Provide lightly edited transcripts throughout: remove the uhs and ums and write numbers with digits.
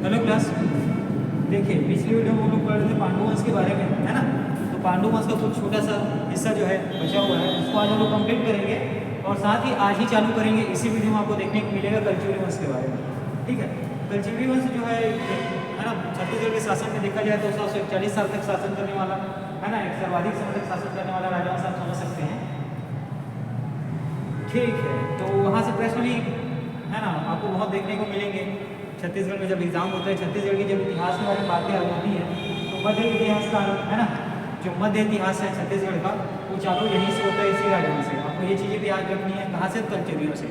Hello class, देखिए पिछली video में हम लोग पढ़ रहे थे पांडु वंश के बारे में, है ना। तो पांडु वंश का कुछ छोटा सा हिस्सा जो है बचा हुआ है, उसको आज हम लोग कंप्लीट करेंगे और साथ ही आज ही चालू करेंगे। इसी वीडियो में आपको देखने को मिलेगा कलचुरी वंश के बारे में, ठीक है। कलचुरी वंश जो है ना, छत्तीसगढ़ के शासन में देखा जाए तो 140 साल तक शासन करने वाला, है ना, एक सर्वाधिक समय तक शासन करने वाला राजवंश आप समझ सकते हैं, ठीक है। तो वहाँ से प्रश्न भी, है ना, आपको बहुत देखने को मिलेंगे। छत्तीसगढ़ में जब एग्जाम होता है, छत्तीसगढ़ की जब इतिहास के बारे में बातें होती हैं तो मध्य इतिहास का, है ना, जो मध्य इतिहास है छत्तीसगढ़ का, वो चालू यहीं से होता है, इसी राजवंश से। आपको ये चीज़ें भी याद रखनी है, कहाँ से? कलचुरियों से,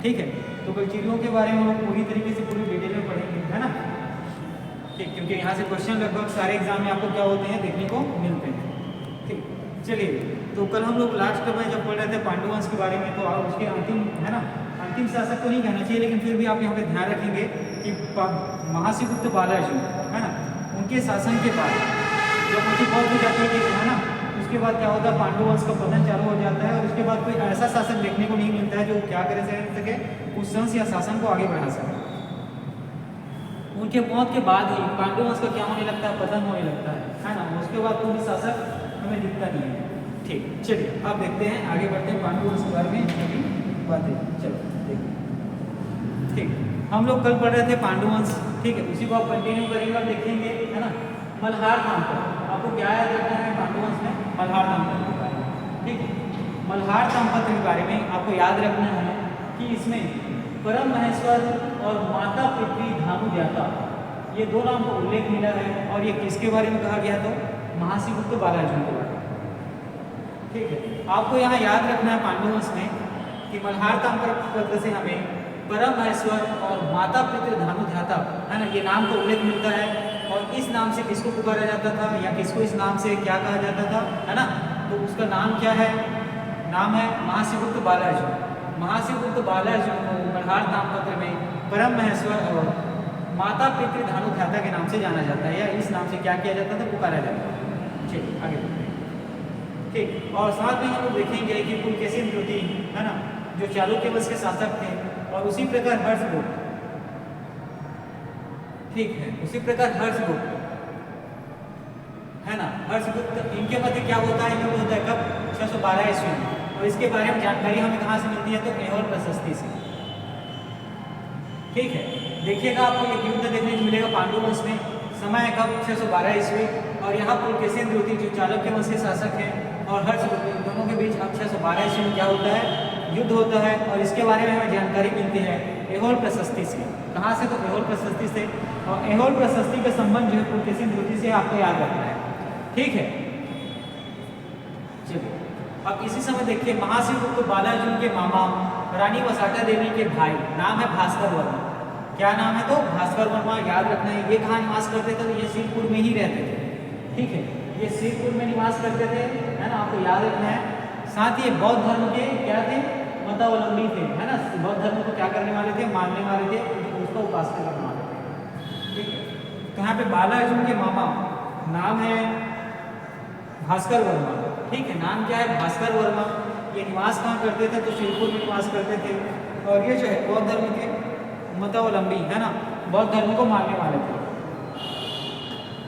ठीक है। तो कलचुरियों के बारे में हम लोग पूरी तरीके से पूरी डिटेल में पढ़ेंगे, है ना, ठीक, क्योंकि यहाँ से क्वेश्चन लगभग सारे एग्जाम में आपको क्या होते हैं, देखने को मिलते हैं, ठीक। चलिए, तो कल हम लोग लास्ट में जब पढ़ रहे थे पांडु वंश के बारे में, तो उसके अंतिम, है ना, अंतिम शासक तो नहीं कहना चाहिए, लेकिन फिर भी आप यहाँ पे ध्यान रखेंगे कि महासीगुप्त बालाजी, है ना, उनके शासन के बाद जब उनकी बहुत हो जाती है ना, उसके बाद क्या होता है, पांडु वंश का पतन चालू हो जाता है और उसके बाद कोई ऐसा शासक देखने को नहीं मिलता है जो क्या कर सके, उस वंश या शासन को आगे बढ़ा सके। उनके मौत के बाद ही पांडु वंश का क्या होने लगता है, पतन होने लगता है ना। उसके बाद कोई शासक हमें दिखता नहीं है, ठीक। चलिए अब देखते हैं, आगे बढ़ते हैं पांडु वंश के बारे में सभी बातें। चलो देखिए, ठीक, हम लोग कल पढ़ रहे थे पांडु वंश, ठीक है, उसी को आप कंटिन्यू करेंगे और देखेंगे, है ना। मल्हार ताम्रपत्र, आपको क्या याद रखना है पांडु वंश में? मल्हार ताम्रपत्र के बारे में, ठीक है। मल्हार ताम्रपत्र के बारे में आपको याद रखना है कि इसमें परम महेश्वर और माता पृथ्वी धानुजाता, ये दो नाम का उल्लेख मिला है। और ये किसके बारे में कहा गया? तो महासीगुप्त बालाजी के बारे में, ठीक है। आपको यहाँ याद रखना है पांडु वंश में कि मल्हार ताम्रपत्र से हमें परम महेश्वर और माता पितृ धानुजाता, है ना, ये नाम का उल्लेख मिलता है। और इस नाम से किसको पुकारा जाता था या किसको इस नाम से क्या कहा जाता था, है ना, तो उसका नाम क्या है? नाम है महासीगुप्त बालाजी। महासीगुप्त बालाजी को मल्हार ताम्रपत्र में परम महेश्वर और माता पितृ धानुजाता के नाम से जाना जाता है, या इस नाम से क्या किया जाता था, पुकारा जाता था। चलिए आगे बढ़ते हैं, ठीक। और साथ में हम लोग देखेंगे कि पुलकेशिन द्वितीय, है ना, जो चालुक्य वंश के शासक थे, और उसी प्रकार हर्षगुप्त, ठीक है, उसी प्रकार हर्षगुप्त, है ना, हर्षगुप्त, इनके मध्य क्या होता है, युद्ध होता है कब? 612 ईस्वी में। और इसके बारे में जानकारी हमें कहाँ से मिलती है? तो ऐहोल प्रशस्ति से, ठीक है। देखिएगा, आपको एक युद्ध देखने को मिलेगा पांडु वंश में, समय है कब? 612 ईस्वी। और यहाँ पुलकेशिन द्वितीय जो चालुक्य वंश के शासक हैं और हर्षगुप्त, इन दोनों के बीच अब 612 ईस्वी में क्या होता है? युद्ध होता है। और इसके बारे में हमें जानकारी मिलती है ऐहोल प्रशस्ति से। कहाँ से? तो ऐहोल प्रशस्ति से। और ऐहोल प्रशस्ति का संबंध जो है पुलकेशिन द्वितीय से आपको याद रखना है, ठीक है। चलिए, अब इसी समय देखिए, महासीगुप्त बालाजी के मामा रानी वसाटा देवी के भाई, नाम है भास्कर वर्मा। क्या नाम है? तो भास्कर वर्मा, याद रखना है। ये कहाँ निवास करते थे? तो ये सिरपुर में ही रहते थे, ठीक है, ये सिरपुर में निवास करते थे, है ना, आपको याद रखना है। साथ ही बौद्ध धर्म के क्या थे? मतावलंबी थे, है ना, बौद्ध धर्म को क्या करने वाले थे? मानने वाले थे, उसका उपासना करने वाले थे, ठीक है। तो यहाँ पे बालाजी के मामा नाम है भास्कर वर्मा, ठीक है, नाम क्या है? भास्कर वर्मा। ये निवास कहाँ करते थे? तो सिरपुर में निवास करते थे। और ये जो है बौद्ध धर्म के मतावलंबी, है ना, बौद्ध धर्म को मानने वाले थे,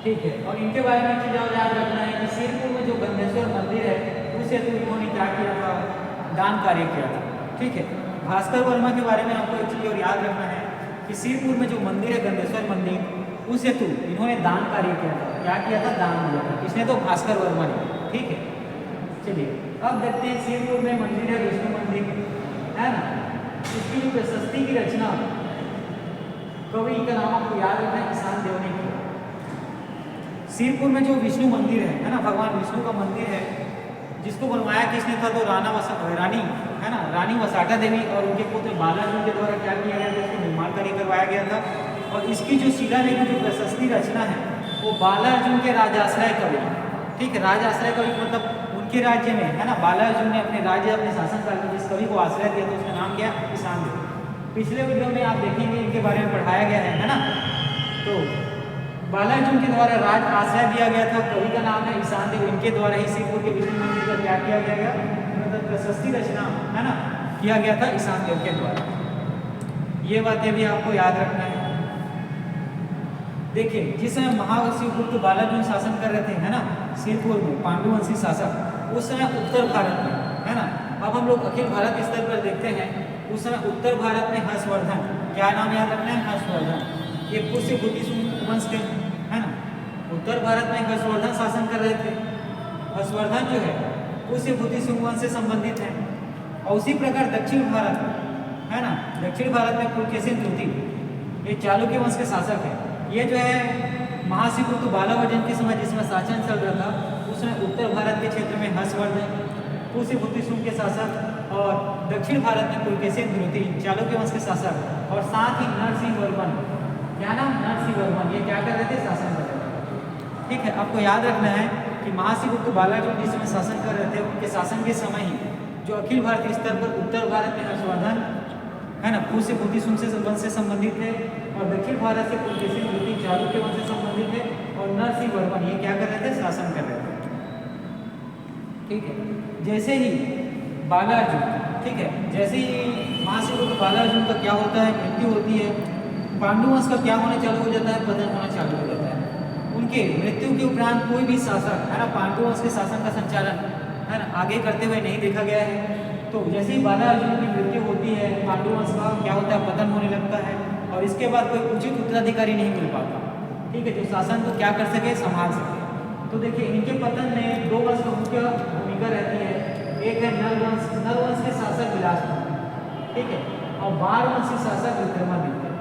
ठीक है। और इनके बारे में चीज़ और याद रखना है कि सिरपुर में जो गंधेश्वर मंदिर है, उसे तो इन्होंने क्या किया था? दान कार्य किया था, ठीक है। भास्कर वर्मा के बारे में आपको एक चीज़ और याद रखना है कि सिरपुर में जो मंदिर है गंधेश्वर मंदिर, उस हेतु इन्होंने दान कार्य किया था। क्या किया था? दान दिया था। किसने? तो भास्कर वर्मा ने, ठीक है। चलिए अब देखते हैं, सिरपुर में मंदिर है विष्णु मंदिर, है ना, इसकी जो प्रशस्ति की रचना कवि का नाम आपको याद रखना है, किसान देव ने किया। सिरपुर में जो विष्णु मंदिर है ना, भगवान विष्णु का मंदिर है, जिसको बनवाया किसने था? तो रानी, है ना, रानी वसाटा देवी और उनके पुत्र बालाजी के द्वारा क्या किया गया था? इसका निर्माण कार्य करवाया गया था। और इसकी जो शिलालेख की जो प्रशस्ति रचना है, वो बालार्जुन के राजाश्रय कवि, ठीक है, राजाश्रय कवि मतलब उनके राज्य में, है ना, बालार्जुन ने अपने राज्य, अपने शासनकाल में जिस कवि को आश्रय दिया था, उसका नाम क्या? किसान देव। पिछले वीडियो में आप देखेंगे इनके बारे में पढ़ाया गया है ना। तो बालार्जुन के द्वारा राज आश्रय दिया गया था, कवि का नाम है किसान देव। इनके द्वारा ही सिरपुर के विष्णु मंदिर का क्या किया गया? मतलब प्रशस्ति रचना, है ना, किया गया था किसान देव के द्वारा। ये बातें भी आपको याद रखना है। देखिए जिस समय महाशिवगुप्त बालार्जुन शासन कर रहे थे, है ना, सिरपुर में पांडुवंशी शासक, उस समय उत्तर भारत में, है ना। अब हम लोग अखिल भारत स्तर पर देखते हैं, उस समय उत्तर भारत में हर्षवर्धन, क्या नाम याद रखना है, हर्षवर्धन, ये पुष्य बुद्धि वंश के, है ना। उत्तर भारत में हर्षवर्धन शासन कर रहे थे। हर्षवर्धन जो है पुष्य बुद्धि वंश से संबंधित है। और उसी प्रकार दक्षिण भारत में, है ना, दक्षिण भारत में पुलकेशिन द्वितीय, ये चालुक्य वंश के शासक है। ये जो है महाशिवगुप्त बालावर्जन के समय जिसमें शासन चल रहा था, उसमें उत्तर भारत के क्षेत्र में हर्षवर्धन पुष्य बुद्धि के शासक और दक्षिण भारत में पुलकेशिन द्वितीय चालुक्य वंश के शासक और साथ ही नरसिंह वर्मन, क्या नाम, नरसिंह वर्मन, ये क्या कर रहे थे, शासन कर रहे थे। ठीक है, आपको याद रखना है कि महाशिवगुप्त बालार्जुन जिस समय शासन कर रहे थे, उनके शासन के समय ही जो अखिल भारतीय स्तर पर उत्तर भारत में हर्षवर्धन, है ना, पुष्य बुद्धि वंश से संबंधित है और दक्षिण भारत से पुलकेशिन द्वितीय चालुक्य वंश से संबंधित है और नरसिंह वर्मन ये क्या कर रहे थे, शासन कर रहे थे। ठीक है, जैसे ही बालार्जुन, ठीक है, जैसे ही महाशिवगुप्त बालार्जुन का क्या होता है, मृत्यु होती है, पांडुवंश का क्या होना चालू हो जाता है, पतन होना चालू हो जाता है। उनके मृत्यु के उपरांत कोई भी शासक, है ना, पांडुवंश के शासन का संचालन, है ना, आगे करते हुए नहीं देखा गया है। तो जैसे ही बालार्जुन की मृत्यु होती है, पांडुवंश का क्या होता है, पतन होने लगता है और इसके बाद कोई उचित उत्तराधिकारी नहीं मिल पाता, ठीक है, जो शासन को क्या कर सके, संभाल सके। तो देखिए इनके पतन में दो वंश का मुख्य भूमिका रहती है, एक है नल वंश के शासक विलासपुर, ठीक है, और बाण वंशी शासक विक्रमादित्य।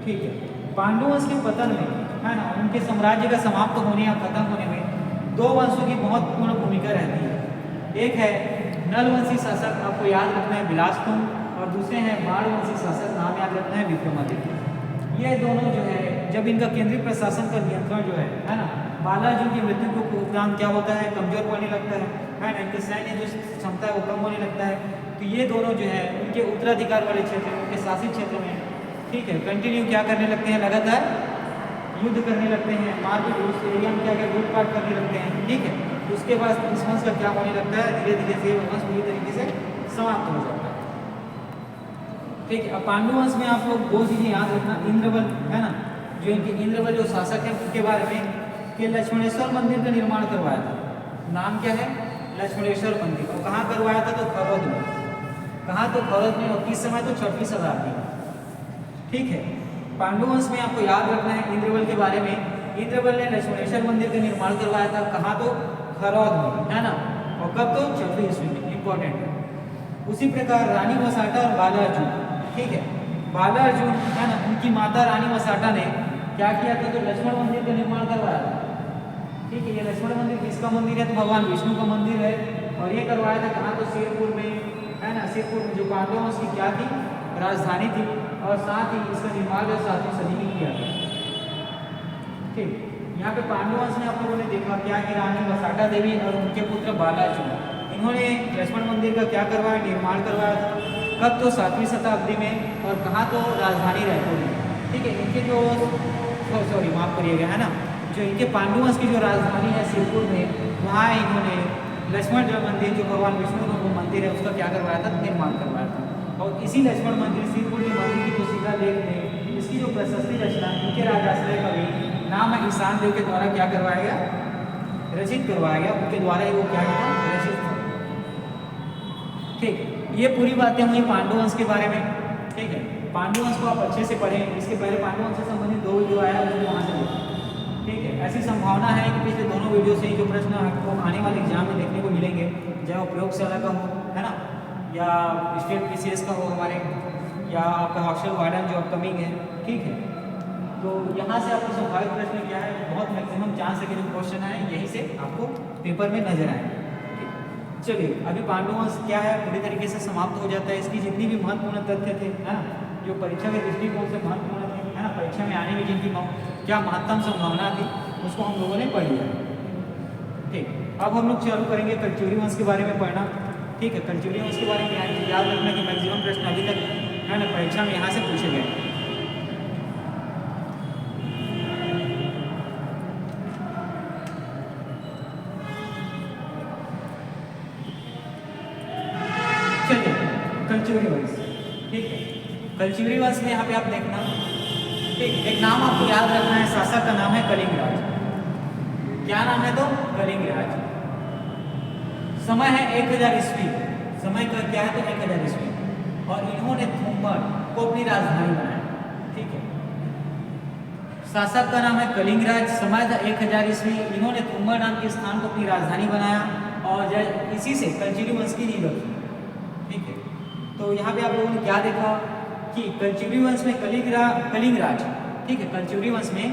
ठीक है, पांडुवंश के पतन में, है ना, उनके साम्राज्य का समाप्त होने या खत्म होने में दो वंशों की महत्वपूर्ण भूमिका रहती है। एक है नलवंशी शासक, आपको याद रखना है, विलासतुंग, और दूसरे हैं बाणवंशी शासक, नाम याद रखना है, विक्रमादित्य। ये दोनों जो है जब इनका केंद्रीय प्रशासन का नियंत्रण जो है ना, बालार्जुन की मृत्यु के उपरांत क्या होता है, कमजोर पड़ने लगता है ना, इनके सैन्य जो क्षमता है वो कम होने लगता है। तो ये दोनों जो है उनके उत्तराधिकार वाले क्षेत्र, उनके शासित क्षेत्र में, ठीक है, कंटिन्यू क्या करने लगते हैं, लगातार युद्ध करने लगते हैं, मारपीट, उस एरिया में क्या क्या लूटपाट करने लगते हैं। ठीक है, उसके बाद इस वंश का क्या होने लगता है, धीरे धीरे से वंश पूरी तरीके से समाप्त हो जाता है। ठीक है, अब पांडुवंश में आप लोग दो चीजें याद रखना, इंद्रबल, है ना, जो इनके इंद्रबल जो शासक है उनके बारे में, कि लक्ष्मणेश्वर मंदिर का निर्माण करवाया था। नाम क्या है, लक्ष्मणेश्वर मंदिर, और कहाँ करवाया था, तो खरौद में। कहाँ, तो खरौद में, और किस समय, तो 6वीं शताब्दी में। ठीक है, पांडुवंश में आपको याद रखना है इंद्रबल के बारे में, इंद्रबल ने लक्ष्मणेश्वर मंदिर का निर्माण करवाया था, कहाँ, तो खरौद में, है ना, और कब, तो 6वीं ईस्वी में, इंपॉर्टेंट है। उसी प्रकार रानी वसाटा और बालार्जुन, ठीक है, बालार्जुन, है ना, उनकी माता रानी वसाटा ने क्या किया था, तो लक्ष्मण मंदिर का निर्माण करवाया था। ठीक है, ये लक्ष्मण मंदिर किसका मंदिर है, तो भगवान विष्णु का मंदिर है, और ये करवाया था कहाँ, तो सिरपुर में, है ना, सिरपुर में जो पांडवों की क्या थी, राजधानी थी, और साथ ही इसका निर्माण जो 7वीं सदी में किया गया। ठीक, यहाँ पे पांडुवंश में आप लोगों ने देखा क्या कि रानी वसाटा देवी और उनके पुत्र बालार्जुन, इन्होंने लक्ष्मण मंदिर का क्या करवाया, निर्माण करवाया था, कब, तो 7वीं शताब्दी में, और कहाँ, तो राजधानी रायपुर में। ठीक है, इनके जो सॉरी माफ करिएगा, है ना, जो इनके पांडुवंश की जो राजधानी है सिरपुर में, वहाँ इन्होंने लक्ष्मण जो मंदिर, जो भगवान विष्णु का वो मंदिर है, उसका क्या करवाया था, निर्माण करवाया था। और इसी लक्ष्मण मंदिर, सिरपुर के मंदिर की जो शिलालेख में इसकी जो प्रशस्ति रचना इनके राजाश्रय कवि नाम है ईशान देव के द्वारा क्या करवाया गया, रचित करवाया गया, उनके द्वारा ही वो क्या था, रचित। ठीक, ये पूरी बातें हुई पांडुवंश के बारे में। ठीक है, पांडुवंश को आप अच्छे से पढ़ें, इसके पहले पांडुवंश से संबंधित 2 वीडियो आया है, उसको वहाँ से देखें। ठीक है, ऐसी संभावना है कि पिछले दोनों वीडियो से ही जो प्रश्न आपको आने वाले एग्जाम में देखने को मिलेंगे, चाहे वो प्रयोगशाला का हो, है ना, या स्टेट पीसीएस का हो हमारे, या आपका हॉस्टल वार्डन जो अपकमिंग है। ठीक है, तो यहाँ से आपको संभावित प्रश्न क्या है, बहुत मैक्सिमम चांस है कि जो क्वेश्चन आए यहीं से आपको पेपर में नजर आए। चलिए, अभी पांडुवंश क्या है पूरी तरीके से समाप्त हो जाता है। इसकी जितनी भी महत्वपूर्ण तथ्य थे, है ना, जो परीक्षा के दृष्टिकोण से महत्वपूर्ण थे, है ना, परीक्षा में आने में जिनकी क्या महत्तम संभावना थी, उसको हम लोगों ने पढ़ लिया। ठीक, अब हम लोग चालू करेंगे कलचुरी वंश के बारे में पढ़ना। ठीक है, कलचुरी वंश के बारे में याद रखना कि मैक्सिमम प्रश्न अभी तक, है ना, परीक्षा में यहाँ से पूछे गए। चलिए, कलचुरी वंश। ठीक है, कलचुरी वंश में यहाँ पे आप देखना ठीक, एक नाम आपको याद रखना है, शासक का नाम है कलिंगराज। क्या नाम है तो कलिंगराज। समय है 1000 ईस्वी, समय का क्या है तो 1000 ईस्वी, और इन्होंने थुम्मर को अपनी राजधानी बनाया। ठीक है, शासक का नाम है कलिंगराज, समय था 1000 ईस्वी, इन्होंने थुम्मर नाम के स्थान को अपनी राजधानी बनाया और इसी से कलचुरी वंश की नींव रखी। ठीक है, तो यहाँ पे आप लोगों ने क्या देखा कि कलचुरी वंश में कलिंगराज, ठीक है, कलचुरी वंश में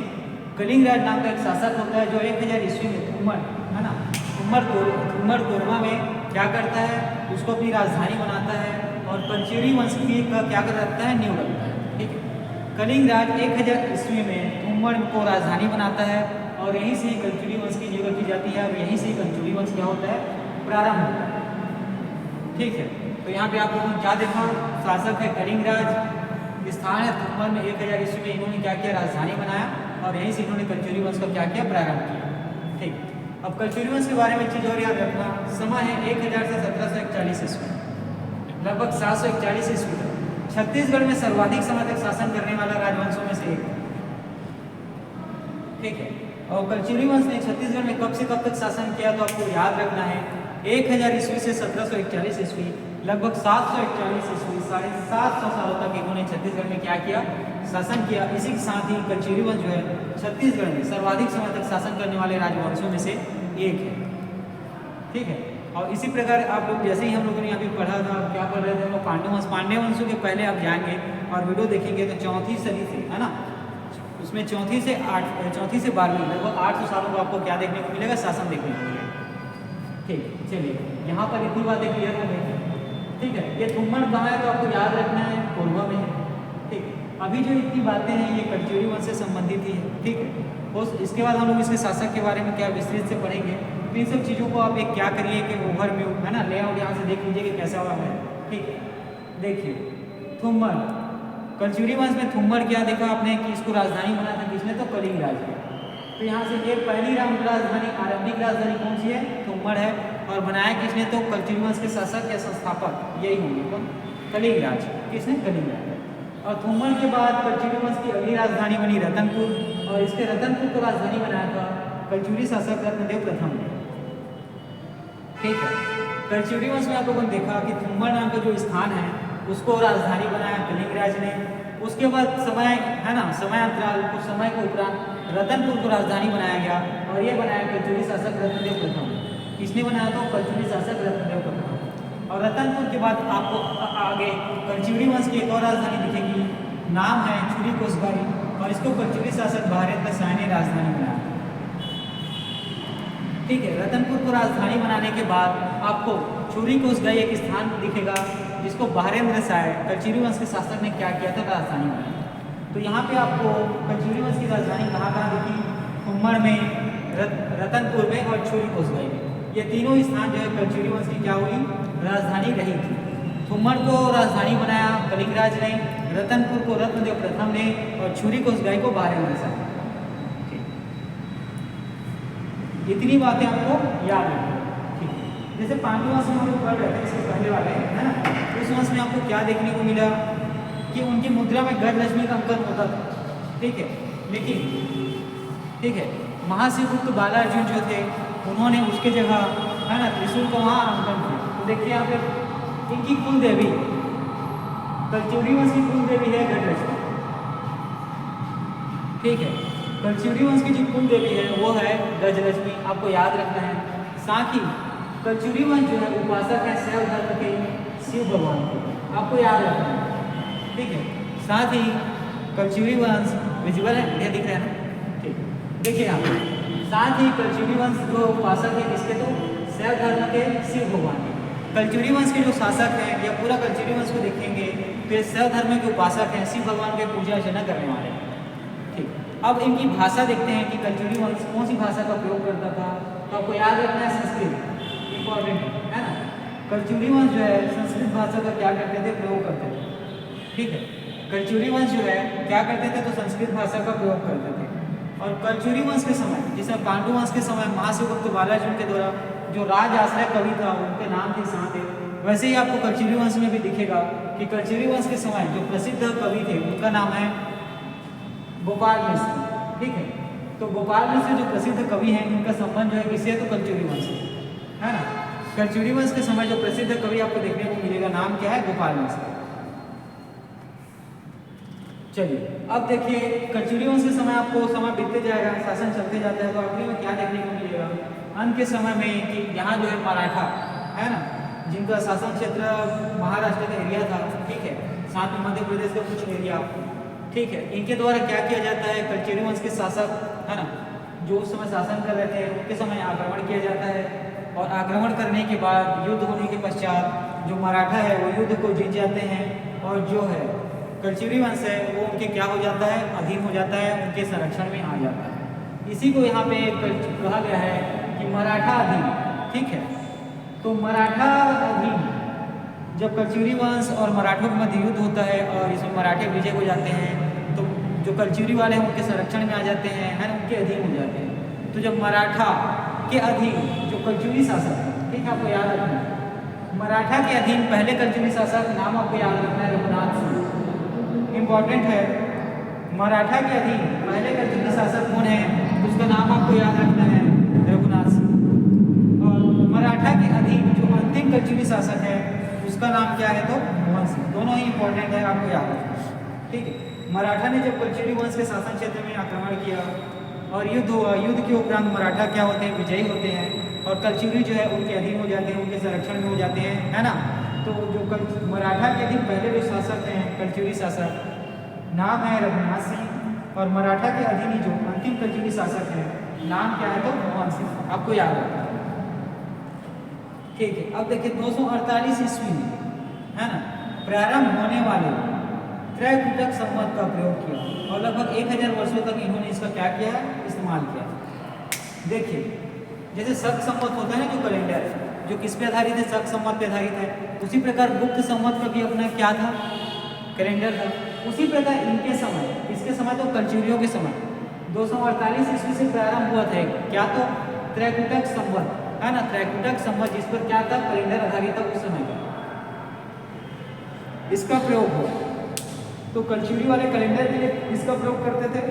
कलिंगराज नाम का एक शासक होता है जो 1000 ईस्वी में थुम्मर, है ना, थुम्मर तोरमा में क्या करता है, उसको अपनी राजधानी बनाता है और कलचुरी वंश की का क्या करता है, नींव रखता है। ठीक है, कलिंगराज 1000 ईस्वी में थुम्मर को राजधानी बनाता है और यहीं से ही कलचुरी वंश की नींव रखी जाती है और यहीं से ही कलचुरी वंश क्या होता है, प्रारंभ होता है। ठीक है, तो यहाँ पे आप लोगों ने क्या देखा, शासक है कलिंगराज, स्थान है थुम्मर में 1000 ईस्वी में इन्होंने क्या किया, राजधानी बनाया और यहीं से इन्होंने कलचुरी वंश का क्या किया, प्रारंभ किया। ठीक, अब कलचुरी वंश के बारे में चीज़ और याद रखना, समय है 1000 से 1741 ईस्वी, लगभग 741 ईस्वी तक छत्तीसगढ़ में सर्वाधिक समय तक शासन करने वाला राजवंशों में से एक। ठीक है, और कलचुरी वंश ने छत्तीसगढ़ में कब से कब तक शासन किया तो आपको याद रखना है 1000 ईस्वी से 1741 ईस्वी, लगभग 741 ईस्वी, 750 सालों तक इन्होंने छत्तीसगढ़ में क्या किया, शासन किया। इसी के साथ ही कलचुरी वंश जो है छत्तीसगढ़ में सर्वाधिक समय तक शासन करने वाले राजवंशों में से एक है। ठीक है, और इसी प्रकार आप लोग जैसे ही हम लोगों ने यहाँ पे पढ़ा था, क्या पढ़ रहे थे हम लोग, पांड्य वंशों के पहले आप जाएंगे और वीडियो देखेंगे तो 4वीं सदी से, है ना, उसमें 4वीं से 12वीं लगभग 800 सालों को आपको क्या देखने को मिलेगा, शासन देखने को मिलेगा। ठीक, चलिए यहाँ पर इतनी बातें क्लियर हो गई। ठीक है, ये थुम्मर कहाँ है तो आपको याद रखना है, कोरबा में है। ठीक, अभी जो इतनी बातें हैं ये कलचुरी वंश से संबंधित ही है। ठीक है, और इसके बाद हम लोग इसके शासक के बारे में क्या विस्तृत से पढ़ेंगे। तो इन सब चीज़ों को आप एक क्या करिए कि ओवरव्यू, है ना, लेआउट यहाँ से देख लीजिए कि कैसा हुआ है। ठीक है, देखिए थुम्मर, कलचुरी वंश में थुम्मर क्या देखा आपने कि इसको राजधानी बना था किसने तो कलिंगराज ने। तो यहाँ से ये पहली राजधानी, आरंभिक राजधानी कौन सी है, थुम्मर है, और बनाया किसने तो कलचुरी वंश के शासक या संस्थापक यही होंगे कौन, कलिंगराज। किसने, कलिंगराज। और थुम्मर के बाद कलचुरी वंश की अगली राजधानी बनी रतनपुर, और इसके रतनपुर को राजधानी बनाया था कलचुरी शासक रत्नदेव प्रथम ने। ठीक है, कलचुरी वंश में आप लोगों ने देखा कि थुम्मर नाम का जो स्थान है उसको राजधानी बनाया कलिंगराज ने। उसके बाद समय, है ना, समयांतराल कुछ समय के उपरांत रतनपुर को राजधानी बनाया गया और ये बनाया कलचुरी शासक रत्नदेव प्रथम। किसने बनाया तो कलचुरी शासक रत्नदेव प्रथम। और रतनपुर के बाद आपको आगे कलचुरी वंश की एक और राजधानी दिखेगी, नाम है छुरी कोसगाई, और इसको कलचुरी शासक भारत शाह ने राजधानी बनाया। ठीक है, रतनपुर को राजधानी बनाने के बाद आपको छुरी कोसगाई एक स्थान दिखेगा जिसको बहारेंद्र शाह कलचुरी वंश के शासक ने क्या किया था, राजधानी बनाई। तो यहाँ पे आपको कलचुरी वंश की राजधानी कहाँ कहाँ दिखी, थुम्मर में, रतनपुर में और छुरी कोसगाई में। ये तीनों स्थान जो है कलचुरी वंश की क्या हुई, राजधानी रही थी। थुम्मर को राजधानी बनाया कलिंगराज ने, रतनपुर को रत्नदेव प्रथम ने और छुरी कोसगाई को बहारेंद्र शाह। इतनी बातें आपको याद रखनी। ठीक, जैसे पांडु वंश में हम लोग पढ़ रहे थे इसके पहले वाले, है ना, उस वंश में आपको क्या देखने को मिला कि उनकी मुद्रा में गजलक्ष्मी का अंकन होता था। ठीक है, लेकिन ठीक है, महाशिवगुप्त बालार्जुन जो थे उन्होंने उसके जगह, है ना, त्रिशूल का वहाँ अंकन किया। तो देखिए यहाँ पे इनकी कुल देवी, कलचुरी वंश की कुल देवी है गजलक्ष्मी। ठीक है, कलचुरी वंश की जो कुल देवी है वो है गजलक्ष्मी, आपको याद रखना है। साथ ही कलचुरी वंश जो है उपासक है शैव धर्म के शिव भगवान के, आपको याद रखना है। ठीक है, साथ ही कलचुरी वंश विजिबल है, ये दिख रहा है ना। ठीक, देखिए यहाँ पे साथ ही कलचुरी वंश जो उपासक है किसके तो शैव धर्म के शिव भगवान के। कलचुरी वंश के जो शासक हैं या पूरा कलचुरी वंश को देखेंगे तो ये शैव धर्म के उपासक हैं, शिव भगवान के पूजा अर्चना करने वाले हैं। ठीक, अब इनकी भाषा देखते हैं कि कलचुरी वंश कौन सी भाषा का प्रयोग करता था। तो आपको याद रखना है संस्कृत, इंपॉर्टेंट है ना। कलचुरी वंश जो है संस्कृत भाषा का क्या करते थे, प्रयोग करते थे। ठीक है, कलचुरी वंश जो है क्या करते थे तो संस्कृत भाषा का प्रयोग करते थे। और कलचुरी वंश के समय, जिसमें पांडु वंश के समय महाशिवगुप्त बालार्जुन के द्वारा जो राज आश्रय कवि था उनके नाम थे शांति, वैसे ही आपको कलचुरी वंश में भी दिखेगा कि कलचुरी वंश के समय जो प्रसिद्ध कवि थे उनका नाम है गोपाल मिश्र, ठीक है। तो गोपाल मिश्र जो प्रसिद्ध कवि हैं, इनका संबंध जो है किससे, तो कलचुरी वंश से, है ना। कलचुरी वंश के समय जो प्रसिद्ध कवि आपको देखने को मिलेगा, नाम क्या है, गोपाल मिश्र। चलिए अब देखिए, कलचुरी वंश के समय आपको समय बीतते जाएगा, शासन चलते जाता है, तो आखिरी में क्या देखने को मिलेगा, अंत के समय में कि यहाँ जो है मराठा, है ना, जिनका शासन क्षेत्र महाराष्ट्र का एरिया था, ठीक है, साथ में मध्य प्रदेश का कुछ एरिया, ठीक है, इनके द्वारा क्या किया जाता है, कलचुरी वंश के शासक, है ना, जो उस समय शासन कर रहे थे, उनके समय आक्रमण किया जाता है। और आक्रमण करने के बाद, युद्ध होने के पश्चात जो मराठा है वो युद्ध को जीत जाते हैं, और जो है कलचुरी वंश है वो उनके क्या हो जाता है, अधीन हो जाता है, उनके संरक्षण में आ जाता है। इसी को यहाँ पे कहा गया है कि मराठा अधीन, ठीक है। तो मराठा अधीन, जब कलचुरी वंश और मराठों के मध्य युद्ध होता है और इसमें मराठे विजय हो जाते हैं, तो जो कलचुरी वाले हैं उनके संरक्षण में आ जाते हैं, है ना, उनके अधीन हो जाते हैं। तो जब मराठा के अधीन जो कलचुरी शासक है, ठीक है, आपको याद रखना है, मराठा के अधीन पहले कलचुरी शासक, नाम आपको याद रखना है, रघुनाथ सिंह, इम्पॉर्टेंट है। मराठा के अधीन पहले कलचुरी शासक कौन है, उसका नाम आपको याद रखना है, रघुनाथ सिंह। और मराठा के अधीन जो अंतिम कलचुरी शासक है उसका नाम क्या है, तो मोहन सिंह। दोनों ही इंपॉर्टेंट है, आपको याद रखना, ठीक है। मराठा ने जब कलचुरी वंश के शासन क्षेत्र में आक्रमण किया और युद्ध हुआ, युद्ध के उपरांत मराठा क्या होते हैं, विजयी होते हैं, और कलचुरी जो है उनके अधीन हो जाते हैं, उनके संरक्षण में हो जाते हैं, है ना। तो जो मराठा के अधीन पहले जो शासक हैं, कलचुरी शासक, नाम है रघुनाथ सिंह, और मराठा के अधीन ही जो अंतिम कलचुरी शासक है, नाम क्या है, तो मोहन सिंह, आपको याद रखना है, ठीक है। अब देखिए 248 ईस्वी में, है ना, प्रारंभ होने वाले त्रैकुटक संवत का प्रयोग किया, और लगभग 1000 वर्षों तक इन्होंने इसका क्या किया है, इस्तेमाल किया। देखिए जैसे शक संवत होता है ना, जो कैलेंडर जो किस पे आधारित है, शक संवत पे आधारित है, उसी प्रकार गुप्त संवत का भी अपना क्या था, कैलेंडर था। उसी प्रकार इनके समय, इसके समय तो कलचुरियों के समय 248 ईस्वी से प्रारंभ हुआ था, क्या तो त्रैकुटक संवत, है ना, त्रैकुटक संवत, जिस पर क्या था, कैलेंडर आधारित था उस समय का, इसका प्रयोग हुआ। तो कलचुरी वाले कैलेंडर के लिए इसका प्रयोग करते थे,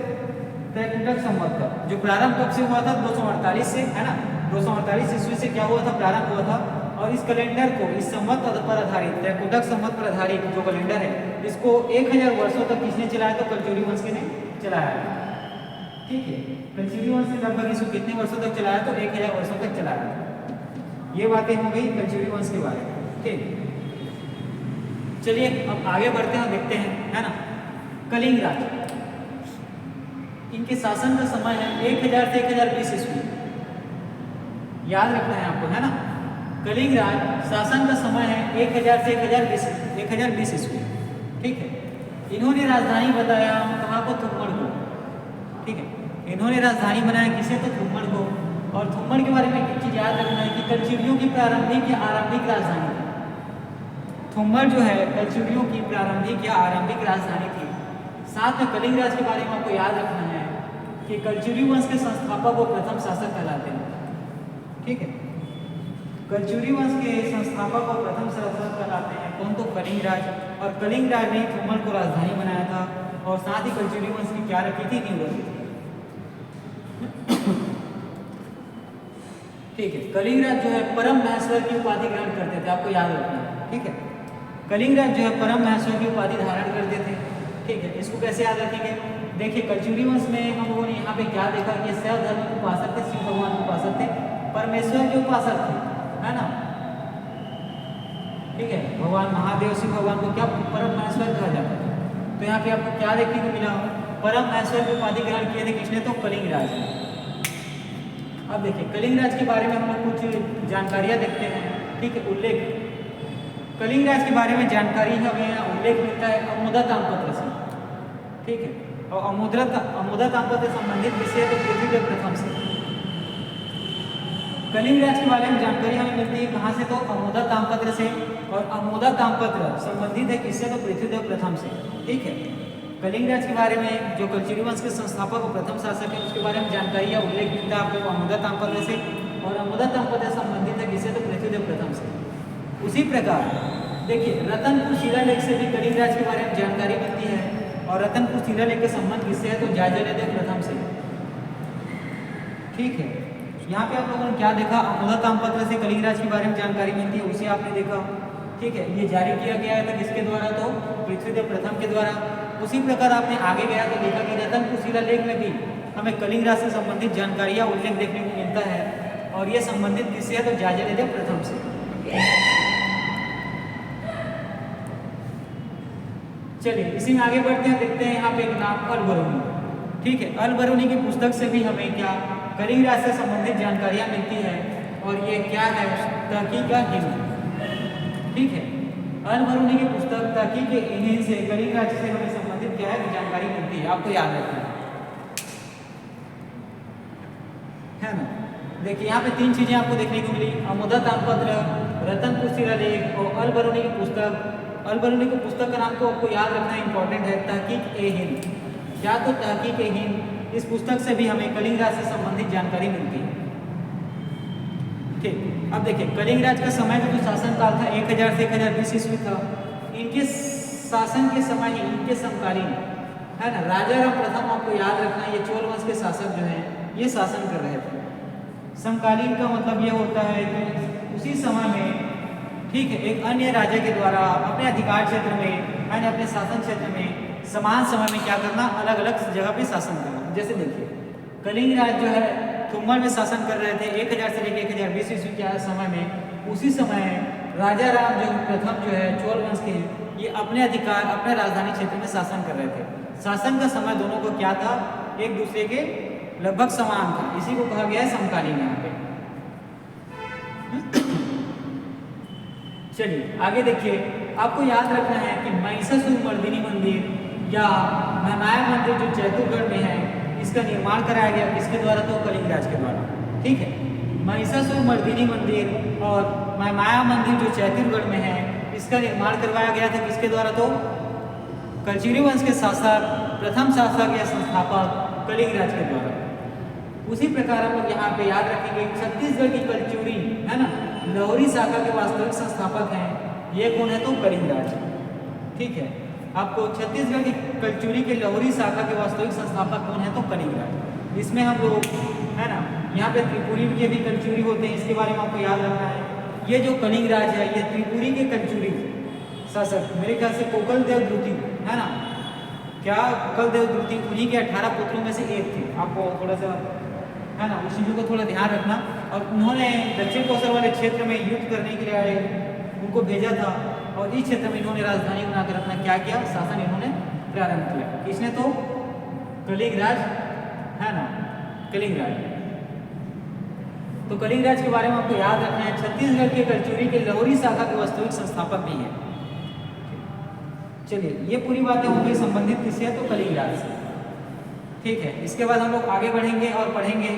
त्रैकुटक संवत का, जो प्रारंभ कब से हुआ था, 248 से, है ना, 248 ईस्वी से क्या हुआ था, प्रारंभ हुआ था। और इस कैलेंडर को, इस संवत पर आधारित, त्रैकुटक संवत पर आधारित जो कैलेंडर है, इसको 1000 वर्षों तक किसने चलाया, तो कलचुरी वंश के ने चलाया, ठीक है। कलचुरी वंश ने लगभग इसको कितने वर्षों तक चलाया, तो 1000 वर्षों तक चलाया। ये बातें हो गई कलचुरी वंश के बारे में, ठीक। चलिए अब आगे बढ़ते हैं, देखते हैं, है ना, कलिंग राज, इनके शासन का समय है 1000 से 1020 ईस्वी, याद रखना है आपको, है ना। कलिंग राज शासन का समय है 1000 से 1020 ईस्वी, ठीक है। इन्होंने राजधानी बताया कहाँ को, थुम्मड़ को, ठीक है। इन्होंने राजधानी बनाया किसे, तो थुम्मड़ को। और थुम्मड़ के बारे में एक चीज याद रखना है कि कलचुरियों की प्रारंभिक या आरंभिक राजधानी थी। थुम्मड़ जो है कलचुरियों की प्रारंभिक या आरंभिक राजधानी थी। साथ में कलिंग राज के बारे में आपको याद रखना है कि कलचुरी वंश के संस्थापक व प्रथम शासक कहलाते हैं, ठीक है। कलचुरी वंश के संस्थापक और प्रथम शासक कहलाते हैं कौन, तो कलिंग राज। और कलिंग राज ने थुम्मड़ को राजधानी बनाया था, और साथ ही कलचुरी वंश की क्या रखी थी, नींव रखी थी, ठीक है। कलिंग राज जो है परम महेश्वर की उपाधि ग्रहण करते थे, आपको याद रखना है, ठीक है। कलिंग राज जो है परम महेश्वर की उपाधि धारण करते थे, ठीक है। इसको कैसे याद रखेंगे, देखिए कलचुरी वंश में हम लोगों ने यहाँ पे क्या देखा कि शैव धर्म के उपासक थे, शिव भगवान के उपासक थे, परमेश्वर के उपासक थे, है ना, ठीक है। भगवान महादेव शिव भगवान को क्या परम महेश्वर कहा जाता है। तो यहाँ पे आपको क्या देखने को मिला, परम महेश्वर की उपाधि ग्रहण किए थे किसने, तो कलिंग राज ने। अब देखिए कलिंग राज के बारे में हम लोग कुछ जानकारियाँ देखते हैं, ठीक है। उल्लेख, कलिंग राज के बारे में जानकारी हमें यहाँ उल्लेख मिलता है अमोदा ताम्रपत्र से, ठीक है। और अमोदा ताम्रपत्र संबंधित विषय तो पृथ्वीदेव प्रथम से। कलिंग राज के बारे में जानकारी हमें मिलती है कहाँ से, तो अमोदा ताम्रपत्र से। और अमोदा ताम्रपत्र संबंधित है किससे, तो पृथ्वीदेव प्रथम से, ठीक है। कलिंग राज के बारे में जो कलचुरी वंश के संस्थापक और प्रथम शासक है उसके बारे में जानकारी या उल्लेख मिलता है आपको अमोदा ताम्रपत्र से। और अमोदा ताम्रपत्र संबंधित है किससे, तो पृथ्वीदेव प्रथम से। उसी प्रकार देखिए रतनपुर शिलालेख से भी कलिंग राज के बारे में जानकारी मिलती है। और रतनपुर शिलालेख के संबंध किससे है, तो जयजयदेव प्रथम से। ठीक है, यहाँ पे आप लोगों ने क्या देखा, अमोदा ताम्रपत्र से कलिंगराज के बारे में जानकारी मिलती है, उसे आपने देखा। ठीक है, ये जारी किया गया है किसके द्वारा, तो पृथ्वीदेव प्रथम के द्वारा। उसी प्रकार आपने आगे गया तो देखा कि रतनपुर शिलालेख में भी हमें कलिंगराज से संबंधित जानकारियाँ उल्लेख देखने को मिलता है, और ये संबंधित किससे है, तो जयजयदेव प्रथम से। चलिए इसी में आगे बढ़ते हैं, देखते हैं यहाँ पे एक नाम अल-बरूनी। ठीक है, अल-बरूनी की पुस्तक से भी हमें क्या कलिंगराज से संबंधित जानकारियाँ मिलती है, और ये क्या है, तहकीक-ए-हिंद। ठीक है, अल-बरूनी की पुस्तक तहकीक-ए-हिंद से कलिंगराज से हमें संबंधित क्या है, जानकारी मिलती है, आपको याद रखना है ना। देखिए यहाँ पे 3 चीजें आपको देखने को मिली, अमोदा ताम्रपत्र, रतनपुर शिलालेख और अल-बरूनी की पुस्तक। अल-बरूनी की पुस्तक का नाम को आपको याद रखना इंपॉर्टेंट है, तहकीक-ए-हिंद। क्या, तो तहकीक-ए-हिंद, इस पुस्तक से भी हमें कलिंगराज से संबंधित जानकारी मिलती है। ठीक, अब देखिए कलिंगराज का समय जो शासन काल था 1000 से 1020 ईस्वी था। इनके शासन के समय ही इनके समकालीन है ना राजाराम प्रथम, आपको याद रखना, ये चोल वंश के शासक जो हैं ये शासन कर रहे थे। समकालीन का मतलब ये होता है कि उसी समय में, ठीक है, एक अन्य राजा के द्वारा अपने अधिकार क्षेत्र में है ना, अपने शासन क्षेत्र में समान समय में क्या करना, अलग अलग जगह पे शासन करना। जैसे देखिए कलिंगराज जो है थुम्मल में शासन कर रहे थे 1000 से लेकर 1020 ईस्वी के समय में। उसी समय राजा राम जो प्रथम जो है चोल वंश के, ये अपने अधिकार अपने राजधानी क्षेत्र में शासन कर रहे थे। शासन का समय दोनों को क्या था, एक दूसरे के लगभग समान था, इसी को कहा गया है समकालीन। यहाँ पे चलिए आगे देखिए, आपको याद रखना है कि महिषासुरमर्दिनी मंदिर या महामाया मंदिर जो जैतूगढ़ में है, इसका निर्माण कराया गया किसके द्वारा, तो कलिंगराज के द्वारा। ठीक है, महिषासुरमर्दिनी मंदिर और महामाया मंदिर जो जैतूगढ़ में है, इसका निर्माण करवाया गया था किसके द्वारा, तो कलचुरी वंश के शासक, प्रथम शासक या संस्थापक कलिंगराज के द्वारा। उसी प्रकार हम लोग यहाँ पे याद रखेंगे छत्तीसगढ़ की कलचुरी है ना, लाहौरी शाखा के वास्तविक संस्थापक हैं, ये कौन है, तो कलिंगराज। ठीक है, आपको छत्तीसगढ़ की कलचुरी के लाहौरी शाखा के वास्तविक संस्थापक कौन है, तो कलिंगराज। इसमें हम लोग है ना, यहाँ पे त्रिपुरी के भी कलचुरी होते हैं, इसके बारे में आपको याद रखना है। ये जो कलिंगराज है ये त्रिपुरी के कलचुरी शासक, मेरे ख्याल से कोकलदेव द्रुति है ना, क्या कोकलदेव द्रुति उन्हीं के 18 पुत्रों में से एक थे। आपको थोड़ा सा है ना उस चीज़ों को थोड़ा ध्यान रखना। और उन्होंने दक्षिण कोसर वाले क्षेत्र में युद्ध करने के लिए आए, उनको भेजा था, और इस क्षेत्र में इन्होंने राजधानी बनाकर अपना क्या किया, शासन इन्होंने प्रारंभ किया। किसने, तो कलिंगराज है ना, कलिंगराज। तो कलिंगराज के बारे में आपको याद रखना है, छत्तीसगढ़ के कलचुरी के लाहौरी शाखा के वास्तविक संस्थापक भी हैं। चलिए ये पूरी बातें होंगी संबंधित किससे, तो कलिंगराज से। ठीक है, इसके बाद हम लोग आगे बढ़ेंगे और पढ़ेंगे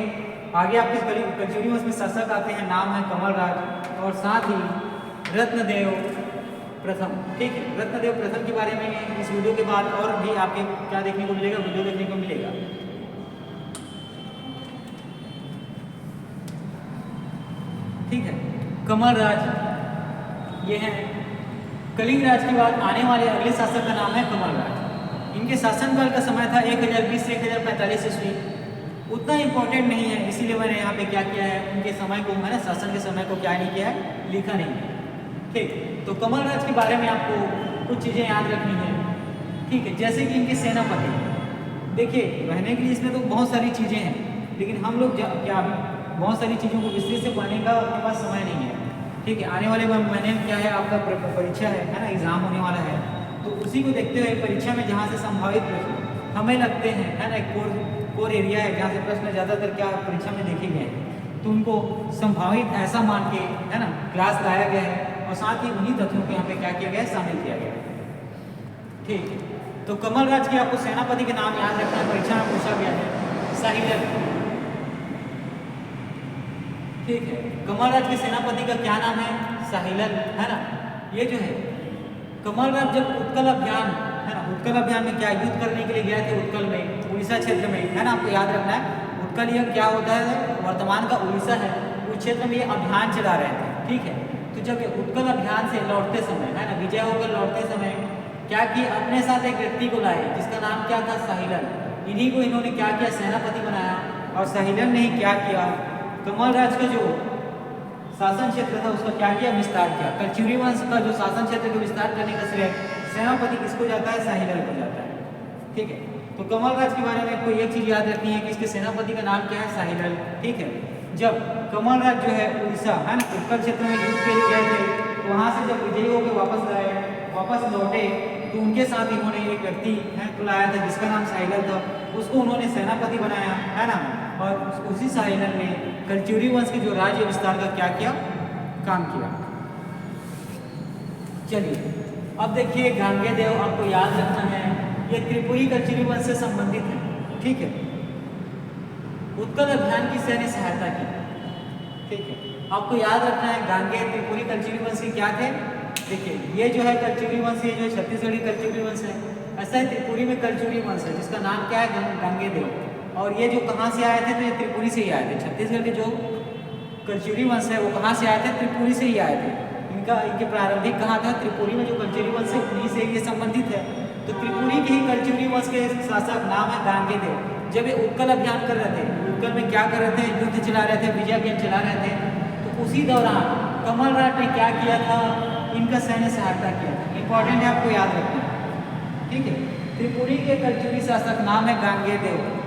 आगे। आपके कलचुरी वंश में शासक आते हैं, नाम है कमलराज, और साथ ही रत्नदेव प्रथम। ठीक है, रत्नदेव प्रथम के बारे में इस वीडियो के बाद और भी आपके क्या देखने को मिलेगा, वीडियो देखने को मिलेगा। ठीक है, कमलराज ये हैं। कलिंगराज के बाद आने वाले अगले शासक का नाम है कमलराज। इनके शासनकाल का समय था 1020 से 1045 ईस्वी। उतना इंपॉर्टेंट नहीं है, इसीलिए मैंने यहाँ पे क्या किया है, उनके समय को मैंने शासन के समय को क्या नहीं किया है, लिखा नहीं है। ठीक, तो कमलराज के बारे में आपको कुछ चीज़ें याद रखनी है। ठीक है, जैसे कि इनके सेनापति, देखिए रहने के लिए इसमें तो बहुत सारी चीज़ें हैं, लेकिन हम लोग क्या बहुत सारी चीज़ों को विस्तृत से पढ़ने का अपने पास समय नहीं है। ठीक है, आने वाले महीने में क्या है, आपका परीक्षा है ना, एग्ज़ाम होने वाला है, तो उसी को देखते हुए परीक्षा में जहाँ से संभावित प्रश्न हमें लगते हैं है ना, एक कोर एरिया है जहाँ से प्रश्न ज़्यादातर क्या परीक्षा में देखे गए हैं, तो उनको संभावित ऐसा मान के है ना क्लास लाया गया है, और साथ ही उन्हीं तथ्यों को यहाँ पे क्या किया गया है, शामिल किया गया है। ठीक है, तो कमलराज के आपको सेनापति के नाम याद रखना है, परीक्षा में पूछा गया है, साहिलर। ठीक है, कमलराज के सेनापति का क्या नाम है, साहिलर है ना। ये जो है कमलराज जब उत्कल अभियान है ना, उत्कल अभियान में क्या युद्ध करने के लिए गया थे उत्कल में, उड़ीसा क्षेत्र में है ना, आपको याद रखना है। उत्कल यह क्या होता है, वर्तमान का उड़ीसा है, उस क्षेत्र में ये अभियान चला रहे थे। ठीक है, तो जब उत्कल अभियान से लौटते समय है ना, विजय होकर लौटते समय क्या किए, अपने साथ एक व्यक्ति को लाए जिसका नाम क्या था, साहिलन। इन्हीं को इन्होंने क्या किया, सेनापति बनाया। और साहिलन ने ही क्या किया, कमल राज का जो शासन क्षेत्र था उसका क्या किया, विस्तार किया। कलचुरी वंश का जो शासन क्षेत्र को विस्तार करने का श्रेय सेनापति किसको जाता है, साहिलन को जाता है। ठीक है, तो कमल राज के बारे में कोई एक चीज याद रखनी है कि इसके सेनापति का नाम क्या है, साहिलन। ठीक है, जब कमल राज जो है उड़ीसा है ना उत्तर क्षेत्र में युद्ध के लिए गए थे, तो वहां से जब विजयी होकर वापस लौटे, तो उनके साथ इन्होंने एक व्यक्ति है को लाया था जिसका नाम साहिलन था, उसको उन्होंने सेनापति बनाया है ना। और उसी साहिलन ने कलचुरी वंश के जो राज्य विस्तार का क्या किया, काम किया। चलिए अब देखिए गांगेय आपको याद रखना है, ये त्रिपुरी कलचुरी वंश से संबंधित है। ठीक है, उत्कल अभियान की सैन्य सहायता की। ठीक है, आपको याद रखना है गांगेय त्रिपुरी कलचुरी वंश के क्या थे। देखिए ये जो है कलचुरी वंश, ये जो छत्तीसगढ़ी कलचुरी वंश है, ऐसा ही त्रिपुरी में कलचुरी वंश है जिसका नाम क्या है, गांगेय। और ये जो कहाँ से आए थे, तो ये त्रिपुरी से ही आए थे। छत्तीसगढ़ के जो कलचुरी वंश है वो कहाँ से आए थे, त्रिपुरी से ही आए थे। इनके प्रारंभिक कहाँ था, त्रिपुरी में जो कलचुरी वंश है उन्हीं से ये संबंधित है। तो त्रिपुरी के ही कलचुरी वंश के शासक नाम है गांगेय। जब ये उत्कल अभियान कर रहे थे, उत्कल में क्या कर रहे थे, युद्ध चला रहे थे, विजय अभियान चला रहे थे, तो उसी दौरान कमल राज ने क्या किया था, इनका सैन्य सहायता किया था। इंपॉर्टेंट है, आपको याद रखना है। ठीक है, त्रिपुरी के कलचुरी शासक नाम है गांगेय।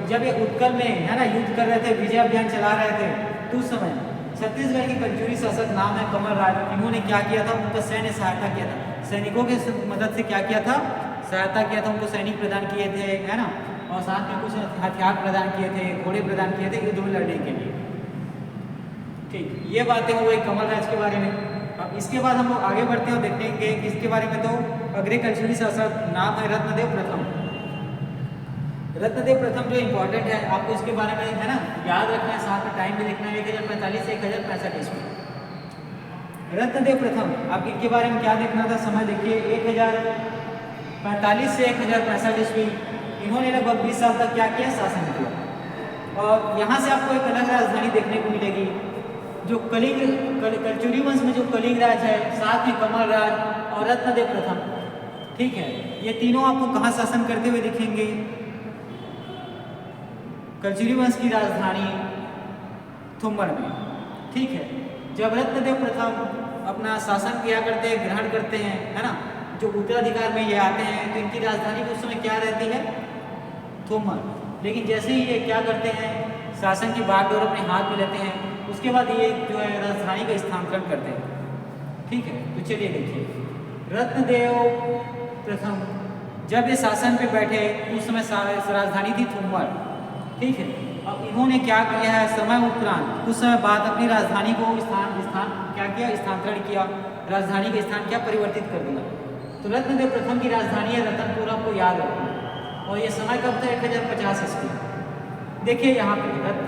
जब ये उत्कल में है ना युद्ध कर रहे थे, विजय अभियान चला रहे थे, तो उस समय छत्तीसगढ़ के कलचुरी शासक नाम है कमल राज। इन्होंने क्या किया था, उनका सैन्य सहायता किया था। सैनिकों के मदद से क्या किया था, सहायता किया था, उनको सैनिक प्रदान किए थे है ना, और साथ में कुछ हथियार प्रदान किए थे, घोड़े प्रदान किए थे युद्ध में लड़ने के लिए। ठीक, ये बातें हो गई कमल राज के बारे में। अब इसके बाद हम लोग आगे बढ़ते हैं और देखेंगे इसके बारे में। तो अग्रणी कलचुरी शासक नाम है रत्नदेव प्रथम। रत्नदेव प्रथम जो इम्पोर्टेंट है, आपको इसके बारे में है ना याद रखना है, साथ में टाइम भी लिखना है, 1045 से 1065 ईस्वी। रत्नदेव प्रथम, आप इनके बारे में क्या देखना था, समय देखिए 1045 से 1065 ईस्वी। इन्होंने लगभग 20 साल तक क्या किया, शासन किया। और यहाँ से आपको एक अलग राजधानी देखने को मिलेगी, जो कलचुरी वंश में जो कलिंग राज है, साथ में कमल राज और रत्नदेव प्रथम। ठीक है, ये तीनों आपको कहाँ शासन करते हुए दिखेंगे, कलचुरी वंश की राजधानी थुम्मड़ में। ठीक है, जब रत्नदेव प्रथम अपना शासन किया करते हैं, ग्रहण करते हैं है ना, जो उत्तराधिकार में ये आते हैं, तो इनकी राजधानी उस समय क्या रहती है, थुम्मड़। लेकिन जैसे ही ये क्या करते हैं, शासन की बागडोर अपने हाथ में लेते हैं, उसके बाद ये जो है राजधानी का स्थानांतरण करते हैं। ठीक है, तो चलिए देखिए, रत्नदेव प्रथम जब ये शासन पे बैठे उस समय राजधानी थी थुम्मड़। ठीक है, अब इन्होंने क्या किया है, समय उपरांत कुछ समय बाद अपनी राजधानी को स्थान क्या किया, स्थानांतरण किया, राजधानी का स्थान क्या परिवर्तित कर दिया। तो रत्नदेव प्रथम की राजधानी है रतनपुर, आपको याद रखना। और ये समय कब था, 1050 ईस्वी। देखिए यहाँ पे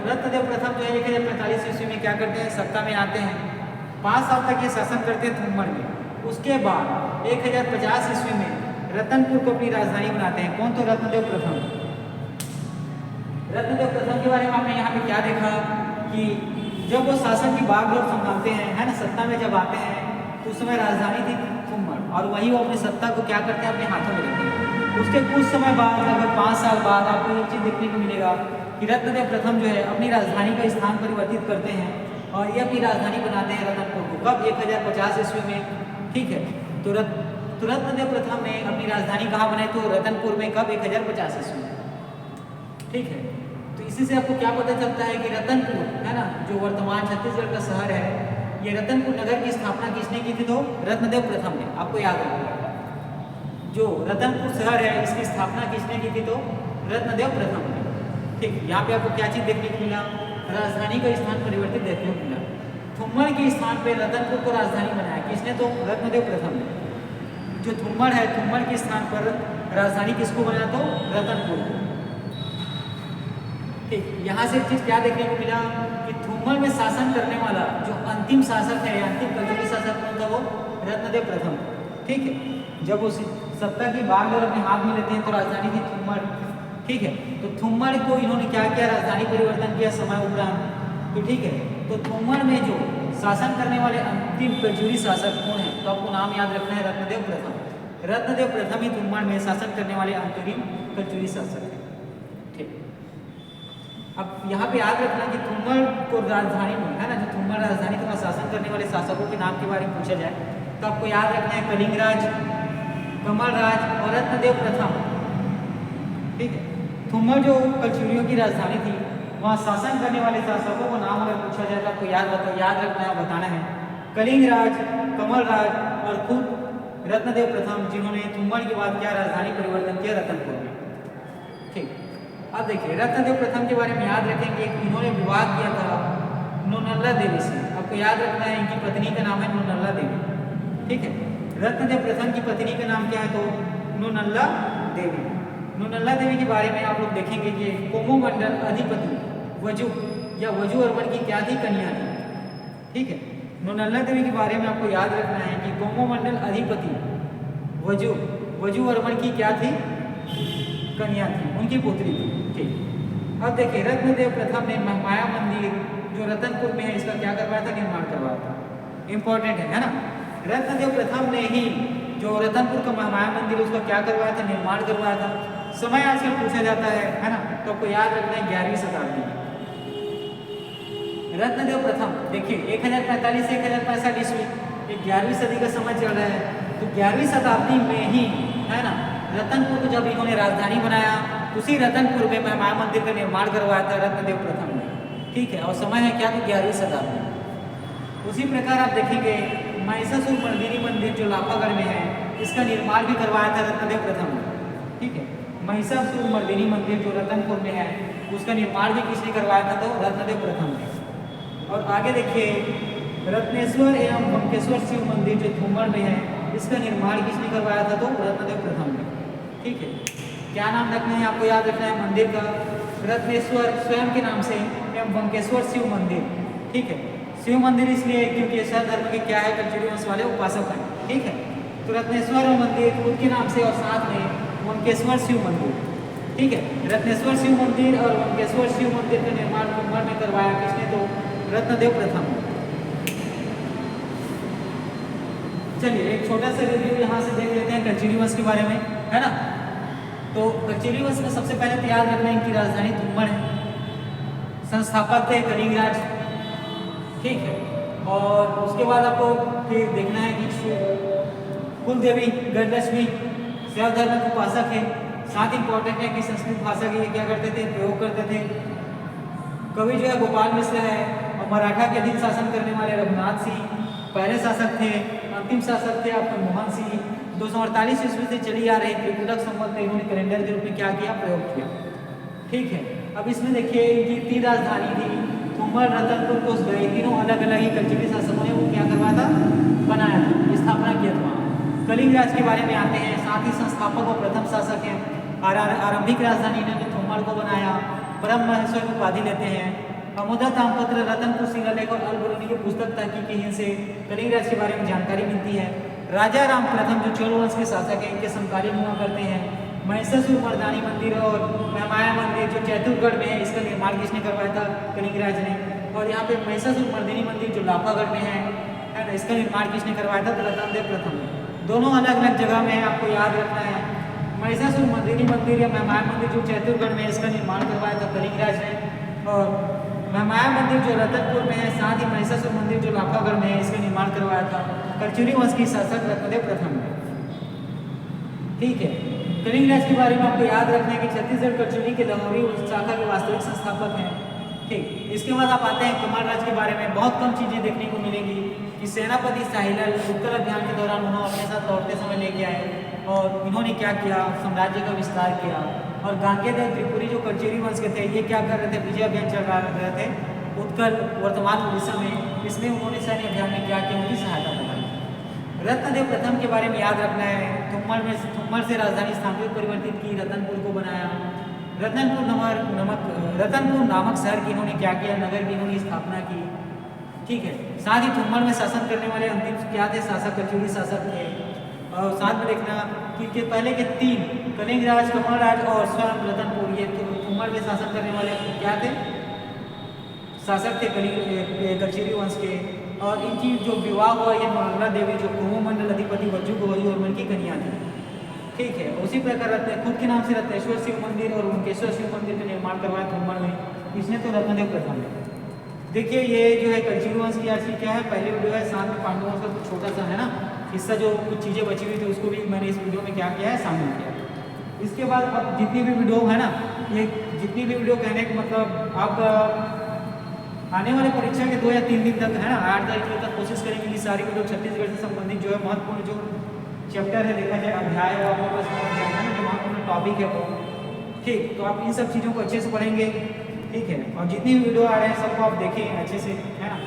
रत्नदेव प्रथम जो है 1045 ईस्वी में क्या करते हैं, सत्ता में आते हैं। 5 साल तक ये शासन करते हैं थुम्मड़ में। उसके बाद 1050 ईस्वी में रतनपुर को अपनी राजधानी बनाते हैं। कौन, तो रत्नदेव प्रथम। रत्नदेव प्रथम के बारे में आपने यहाँ पे क्या देखा कि जब वो शासन की बागडोर संभालते हैं है ना, सत्ता में जब आते हैं, तो उस समय राजधानी थी थुम्मड़, और वही वो अपनी सत्ता को क्या करते हैं, अपने हाथों में लेते हैं। उसके कुछ समय बाद, लगभग 5 साल बाद, आपको एक चीज़ देखने को मिलेगा कि रत्नदेव प्रथम जो है अपनी राजधानी का स्थान परिवर्तित करते हैं, और ये अपनी राजधानी बनाते हैं रतनपुर को। कब, 1050 ईस्वी में। ठीक है, तो रत्नदेव प्रथम ने अपनी राजधानी कहाँ बनाई, तो रतनपुर में। कब, 1050 ईस्वी में। ठीक है, तो इसी से आपको क्या पता चलता है कि रतनपुर है ना, जो वर्तमान छत्तीसगढ़ का शहर है, ये रतनपुर नगर की स्थापना किसने की थी, तो रत्नदेव प्रथम ने। आपको याद रखना, जो रतनपुर शहर है इसकी स्थापना किसने की थी, तो रत्नदेव प्रथम ने। ठीक, यहाँ पे आपको क्या चीज़ देखने को मिला, राजधानी का स्थान परिवर्तित देखने को मिला। थुम्मड़ के स्थान पे रतनपुर को राजधानी बनाया किसने, तो रत्नदेव प्रथम ने। जो थुम्मड़ है, थुम्मड़ के स्थान पर राजधानी किसको बनाया, तो रतनपुर को। ठीक, यहाँ से एक चीज़ क्या देखने को मिला कि थुम्मड़ में शासन करने वाला जो अंतिम शासक है, अंतिम कलचुरी शासक कौन था, वो रत्नदेव प्रथम। ठीक है, जब वो सत्ता की बागडोर अपने हाथ में लेते हैं, तो राजधानी थी थुम्मड़। ठीक है, तो थुम्मड़ को इन्होंने क्या किया, राजधानी परिवर्तन किया समय उपरांत। तो ठीक है, तो थुम्मड़ में जो शासन करने वाले अंतिम कलचुरी शासक कौन है, तो आपको नाम याद रखना है, रत्नदेव प्रथम। रत्नदेव प्रथम ही तुंबड़ में शासन करने वाले अंतरिम कलचुरी शासक हैं। ठीक, अब यहाँ पे याद रखना कि तुंबड़ को राजधानी में, है ना, जो तुंबड़ राजधानी को शासन करने वाले शासकों के नाम के बारे में पूछा जाए तो आपको याद रखना है कलिंगराज, कमलराज और रत्नदेव प्रथम। ठीक है, तुंबड़ जो कलचुरियों की राजधानी थी वहाँ शासन करने वाले शासकों को नाम अगर पूछा जाए तो आपको याद रखना है, बताना है कलिंगराज, कमलराज और खुद रत्नदेव प्रथम, जिन्होंने तुंबड़ के बाद क्या राजधानी परिवर्तन किया रतनपुर में। ठीक, अब देखिए रत्नदेव प्रथम के बारे में याद रखेंगे कि इन्होंने विवाह किया था नूनल्ला देवी से। आपको याद रखना है इनकी पत्नी का नाम है नूनल्ला देवी। ठीक है, रत्नदेव प्रथम की पत्नी का नाम क्या है तो नूनल्ला देवी। नूनल्ला देवी के बारे में आप लोग देखेंगे कि कोमोमंडल अधिपति वजू या वजूवर्मन की क्या थी, कन्या थी। ठीक है, नूनल्ला देवी के बारे में आपको याद रखना है कि कोमोमंडल अधिपति वजूवर्मन की क्या थी, कन्या थी, उनकी पुत्री थी। ठीक, अब देखिए रत्नदेव प्रथम ने माया मंदिर जो रतनपुर में है इसका क्या करवाया था, निर्माण करवाया था। इंपॉर्टेंट है ना, रत्नदेव प्रथम ने ही जो रतनपुर का माया मंदिर उसका क्या करवाया था, निर्माण करवाया था। समय आजकल पूछा जाता है ना, तो आपको याद रखना है 11वीं शताब्दी में रत्नदेव प्रथम। देखिए 1045 से 1065 ईस्वी, 11वीं सदी का समय चल रहा है, तो 11वीं शताब्दी में ही, है ना, रतनपुर को जब इन्होंने राजधानी बनाया उसी रतनपुर में माया मंदिर का निर्माण करवाया था रत्नदेव प्रथम ने। ठीक है, और समय है क्या तो 11वीं शताब्दी। उसी प्रकार आप देखेंगे महिषासुर मर्दिनी मंदिर जो लाफागढ़ में है इसका निर्माण भी करवाया था रत्नदेव प्रथम ने। ठीक है, महिषासुर मर्दिनी मंदिर जो रतनपुर में है उसका निर्माण भी किसने करवाया था तो रत्नदेव प्रथम ने। और आगे देखिए रत्नेश्वर एवं बंकेश्वर शिव मंदिर जो तुंबड़ में है इसका निर्माण किसने करवाया था तो रत्नदेव प्रथम ने। ठीक है, क्या नाम रखना है आपको याद रखना है मंदिर का, रत्नेश्वर स्वयं के नाम से एवं बंकेश्वर शिव मंदिर। ठीक है, शिव मंदिर इसलिए क्योंकि शैव धर्म के क्या है कलचुरी वंश वाले उपासक हैं। ठीक है, तो रत्नेश्वर मंदिर खुद के नाम से और साथ में बंकेश्वर शिव मंदिर। ठीक है, रत्नेश्वर शिव मंदिर और बंकेश्वर शिव मंदिर का निर्माण तुंबड़ में करवाया किसने तो रत्नदेव प्रथम। चलिए एक छोटा सा रिव्यू यहाँ से देख लेते हैं कलचुरी वंश के बारे में, है ना। तो कलचुरी वंश में सबसे पहले तो याद रखना है इनकी राजधानी तुंबड़ है, संस्थापक थे कलिंगराज। ठीक है, और उसके बाद आपको फिर देखना है कि कुल देवी गजलक्ष्मी शैव धर्म के उपासक है। साथ इंपॉर्टेंट है कि संस्कृत भाषा के क्या करते थे, प्रयोग करते थे। कवि जो है गोपाल मिश्र है, और मराठा के अधीन शासन करने वाले रघुनाथ सिंह पहले शासक थे। अंतिम शासक थे आपके मोहन सिंह। 248 ईस्वी से चली आ रही त्रिपुटक संवत में इन्होंने कैलेंडर के रूप में क्या किया, प्रयोग किया। ठीक है, अब इसमें देखिए इनकी 3 राजधानी थी, तुंबड़, रतनपुर, कोसगई, तीनों अलग अलग ही कलचुरी शासकों ने वो क्या करवाया था, बनाया था, स्थापना किया था। कलिंगराज के बारे में आते हैं, साथ ही संस्थापक और प्रथम शासक हैं। आरंभिक राजधानी इन्होंने तुंबड़ को बनाया, परम महेश्वर की उपाधि लेते हैं। अमोदा ताम्रपत्र, रतनपुर शिलालेख और अल-बरूनी की पुस्तक तहकीक की से कलिंगराज के बारे में जानकारी मिलती है। राजा राम प्रथम जो चोल वंश के शासक हैं इनके समकालीन हुआ करते हैं। महिषासुर मर्दानी मंदिर और माया मंदिर जो चैतुरगढ़ में है इसका निर्माण किसने करवाया था, कलिंगराज ने। और यहाँ पे महिषासुर मर्दिनी मंदिर जो लाफागढ़ में है ना, इसका निर्माण किसने करवाया था, रतनदेव प्रथम ने। दोनों अलग अलग जगह में है, आपको याद रखना है। महिषासुर मर्दिनी मंदिर या माया मंदिर जो चैतुरगढ़ में इसका निर्माण करवाया था कलिंगराज ने, और माया मंदिर जो रतनपुर में है, साथ ही महिषासुर मंदिर जो लाफागढ़ में है इसका निर्माण करवाया था कलचुरी वंश की शासक रत्नदेव प्रथम ने। ठीक है, कलिंगराज के बारे में आपको याद रखना है कि छत्तीसगढ़ कलचुरी के लाहौरी शाखा के वास्तविक संस्थापक हैं। ठीक, इसके बाद आप आते हैं कमलराज के बारे में। बहुत कम चीज़ें देखने को मिलेंगी कि सेनापति साहिलाल उत्कल अभियान के दौरान उन्होंने अपने साथ लौटते समय लेके आए और इन्होंने क्या किया, साम्राज्य का विस्तार किया। और गांगेय त्रिपुरी जो कलचुरी वंश के थे ये क्या कर रहे थे, विजय अभियान चला रहे थे उत्कल वर्तमान उड़ीसा में। इसमें उन्होंने सैन्य अभियान में क्या किया, उनकी सहायता कराई। रत्नदेव प्रथम के बारे में याद रखना है, तुंबड़ से राजधानी स्थापित परिवर्तित की, रतनपुर को बनाया। रतनपुर नामक शहर की इन्होंने क्या किया, नगर की इन्होंने स्थापना की। ठीक है, साथ ही तुंबड़ में शासन करने वाले अंतिम क्या थे, शासक कलचुरी शासक थे। और साथ में देखना कि पहले के 3 कलिंगराज, कमलराज और स्वयं रतनपुर ये तुंबड़ में शासन करने वाले क्या थे, शासक थे कलचुरी वंश के। और इनकी जो विवाह हुआ ये नूनल्ला देवी जो कोमोमंडल अधिपति वज्जू गोवर्धन की कन्या थी। ठीक है। उसी प्रकार खुद के नाम से रत्नेश्वर शिव मंदिर और मुकेश्वर शिव मंदिर का निर्माण करवाया थोमर में, इसने तो रत्नदेव प्रथम ने। देखिए ये जो है कलचुग वंश की आज की क्या है, पहले वीडियो है, साथ में पांडु वंश का कुछ छोटा सा है ना हिस्सा, जो कुछ चीज़ें बची हुई थी उसको भी मैंने इस वीडियो में क्या किया है, शामिल किया। इसके बाद अब जितनी भी वीडियो है ना, ये जितनी भी वीडियो कहने का मतलब आप आने वाले परीक्षा के 2 या 3 दिन तक है ना, 8 तारीख तक कोशिश करेंगे कि सारी वीडियो छत्तीसगढ़ से संबंधित जो है महत्वपूर्ण जो चैप्टर है, देखा जाए अध्याय हो, आपके पास है ना जो महत्वपूर्ण टॉपिक है वो, ठीक। तो आप इन सब चीज़ों को अच्छे से पढ़ेंगे, ठीक है। और जितनी भी वीडियो आ रहे हैं सबको आप देखें अच्छे से, है ना।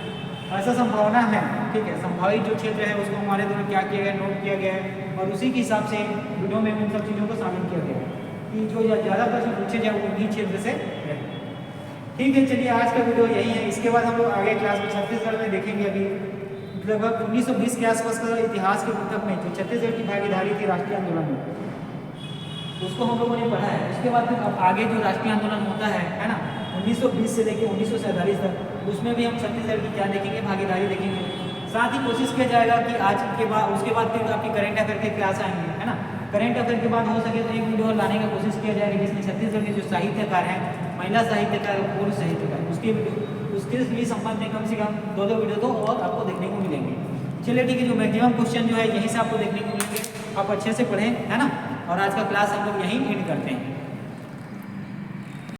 ऐसा संभावना है, ठीक है, संभावित जो क्षेत्र है उसको हमारे द्वारा क्या किया गया, नोट किया गया है, और उसी के हिसाब से वीडियो में उन सब चीज़ों को शामिल किया गया है कि जो ज़्यादा प्रश्न पूछे जाए वो उन्हीं क्षेत्र से है, ठीक है। चलिए आज का वीडियो यही है। इसके बाद हम लोग आगे क्लास में छत्तीसगढ़ में देखेंगे। अभी लगभग 1920 के आसपास का इतिहास के पुस्तक में जो छत्तीसगढ़ की भागीदारी थी राष्ट्रीय आंदोलन में, उसको हम लोगों ने पढ़ा है। उसके बाद फिर अब आगे जो राष्ट्रीय आंदोलन होता है ना, 1920 से लेकर 1947 तक, उसमें भी हम छत्तीसगढ़ की क्या देखेंगे, भागीदारी देखेंगे। साथ ही कोशिश किया जाएगा कि आज के बाद उसके बाद फिर आपकी करंट अफेयर के क्लास आएंगे, है ना। करंट अफेयर के बाद हो सके तो एक वीडियो लाने की कोशिश किया जाएगी जिसमें छत्तीसगढ़ के जो साहित्यकार हैं, महिला साहित्यकार और पुरुष साहित्यकार, उसके भी संबंध में कम से कम 2 वीडियो तो और आपको देखने को मिलेंगे। चलिए ठीक है, जो मैक्सिमम क्वेश्चन जो है यहीं से आपको देखने को मिलेंगे, आप अच्छे से पढ़ें, है ना। और आज का क्लास हम लोग यहीं एंड करते हैं।